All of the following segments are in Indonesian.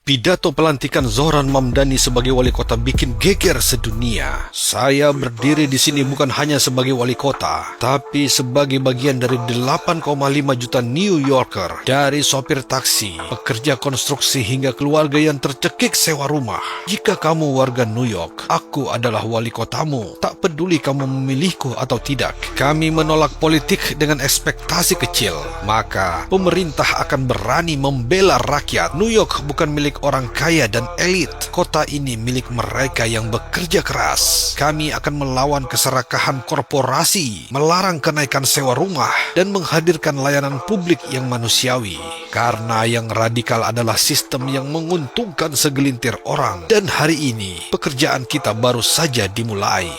Pidato pelantikan Zohran Mamdani sebagai wali kota bikin geger sedunia. Saya berdiri di sini bukan hanya sebagai wali kota, tapi sebagai bagian dari 8,5 juta New Yorker, dari sopir taksi, pekerja konstruksi hingga keluarga yang tercekik sewa rumah. Jika kamu warga New York, aku adalah wali kotamu. Tak peduli kamu memilihku atau tidak. Kami menolak politik dengan ekspektasi kecil. Maka pemerintah akan berani membela rakyat. New York bukan milik orang kaya dan elit. Kota ini milik mereka yang bekerja keras. Kami akan melawan keserakahan korporasi, melarang kenaikan sewa rumah, dan menghadirkan layanan publik yang manusiawi. Karena yang radikal adalah sistem yang menguntungkan segelintir orang. Dan hari ini, pekerjaan kita baru saja dimulai.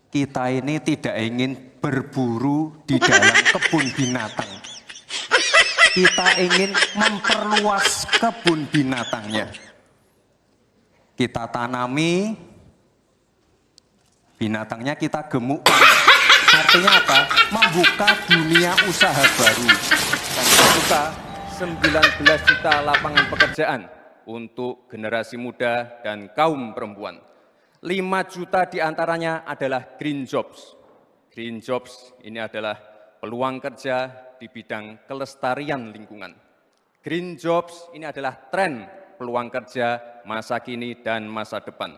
Kita ini tidak ingin berburu di dalam kebun binatang. Kita ingin memperluas kebun binatangnya. Kita tanami, binatangnya kita gemukkan. Artinya apa? Membuka dunia usaha baru. Dan membuka 19 juta lapangan pekerjaan untuk generasi muda dan kaum perempuan. 5 juta diantaranya adalah green jobs. Green jobs ini adalah peluang kerja di bidang kelestarian lingkungan. Green jobs ini adalah tren peluang kerja masa kini dan masa depan.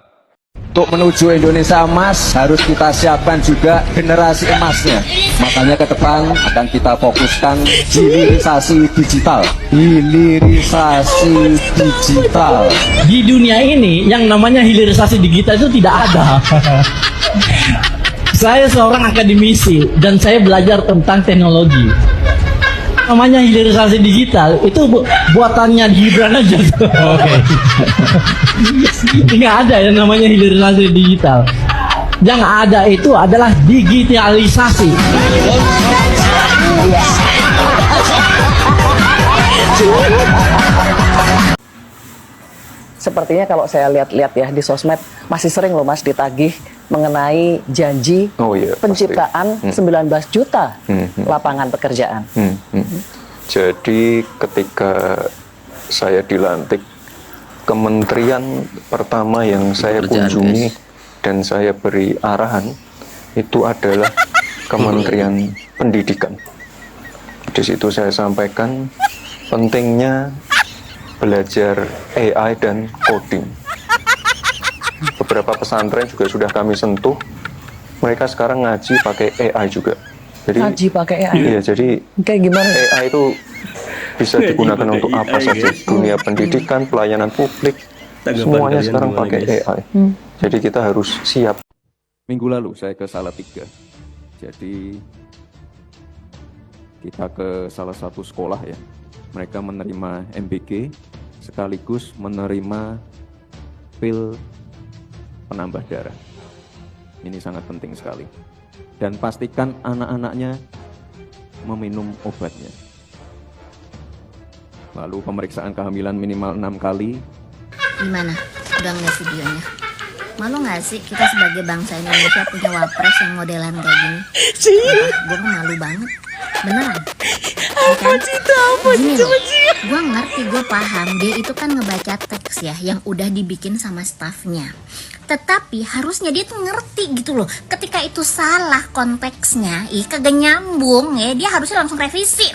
Untuk menuju Indonesia emas harus kita siapkan juga generasi emasnya. Makanya ke depan akan kita fokuskan hilirisasi digital. Hilirisasi digital. Di dunia ini yang namanya hilirisasi digital itu tidak ada. Saya seorang akademisi dan saya belajar tentang teknologi. Namanya hilirisasi digital itu buatannya Gibran aja tuh. Oke. Nggak ada yang namanya hilirisasi digital. Yang ada itu adalah digitalisasi. Sepertinya kalau saya lihat-lihat ya di sosmed masih sering loh Mas ditagih mengenai janji penciptaan 19 juta lapangan pekerjaan. Jadi ketika saya dilantik, kementerian pertama yang saya kunjungi dan saya beri arahan itu adalah Kementerian Pendidikan. Di situ saya sampaikan pentingnya belajar AI dan coding. Beberapa pesantren juga sudah kami sentuh. Mereka sekarang ngaji pakai AI juga. Jadi ngaji pakai AI. Iya, jadi kayak gimana? AI itu bisa digunakan untuk apa saja. Dunia pendidikan, pelayanan publik, semuanya sekarang pakai AI. Jadi kita harus siap. Minggu lalu saya ke Salatiga. Jadi kita ke salah satu sekolah ya. Mereka menerima MBG sekaligus menerima pil penambah darah. Ini sangat penting sekali. Dan pastikan anak-anaknya meminum obatnya. Lalu pemeriksaan kehamilan minimal 6 kali. Gimana? Udah ngeliat videonya? Malu gak sih kita sebagai bangsa Indonesia punya wapres yang modelan kayak gini? Gue malu banget. Beneran? Gini loh, gue ngerti, gue paham. Dia itu kan ngebaca teks ya yang udah dibikin sama staffnya. Tetapi harusnya dia tuh ngerti gitu loh. Ketika itu salah konteksnya, kagak nyambung ya, dia harusnya langsung revisi.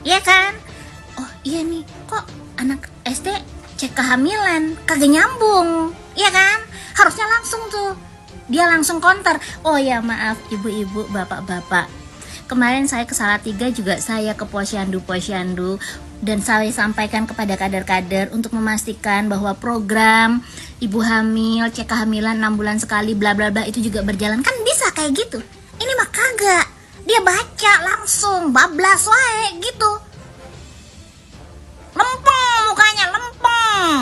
Iya kan? Oh iya nih, kok anak SD cek kehamilan kagak nyambung, iya kan? Harusnya langsung tuh dia langsung counter. Oh ya maaf ibu-ibu, bapak-bapak, kemarin saya ke Salatiga juga, saya ke posyandu dan saya sampaikan kepada kader-kader untuk memastikan bahwa program ibu hamil cek kehamilan 6 bulan sekali bla bla bla itu juga berjalan. Kan bisa kayak gitu. Ini mah kagak, dia baca langsung bablas wae gitu. Lempeng mukanya, lempeng.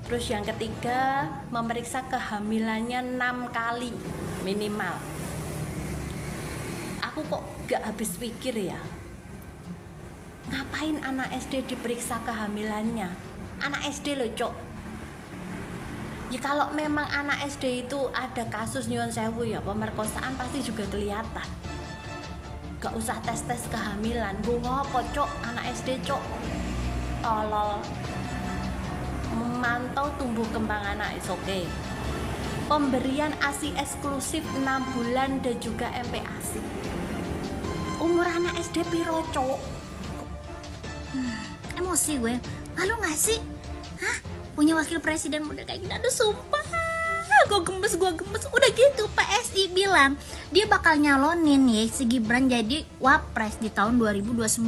Terus yang ketiga, memeriksa kehamilannya 6 kali minimal. Aku kok gak habis pikir ya, ngapain anak SD diperiksa kehamilannya? Anak SD loh cok. Ya kalau memang anak SD itu ada kasus nyuwun sewu ya pemerkosaan, pasti juga kelihatan. Gak usah tes-tes kehamilan. Gue apa cok, anak SD cok. Tolol. Memantau tumbuh kembang anak is oke. Pemberian ASI eksklusif 6 bulan dan juga MPASI. Umur anak SD piro cok? Emosi gue. Lalu gak sih? Hah? Punya wakil presiden muda kayak gini? Aduh sumpah. Gue gemes. Udah gitu PSI bilang dia bakal nyalonin ya si Gibran jadi wapres di tahun 2029.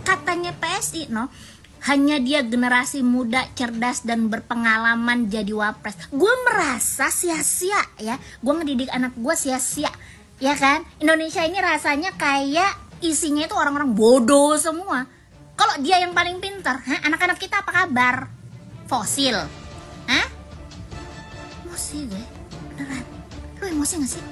Katanya PSI hanya dia generasi muda, cerdas dan berpengalaman jadi wapres. Gue merasa sia-sia ya. Gue ngedidik anak gue sia-sia. Ya kan? Indonesia ini rasanya kayak isinya itu orang-orang bodoh semua. Kalau dia yang paling pintar, anak-anak kita apa kabar? Fosil. Hah? Emosi gue, beneran. Lu emosi gak sih?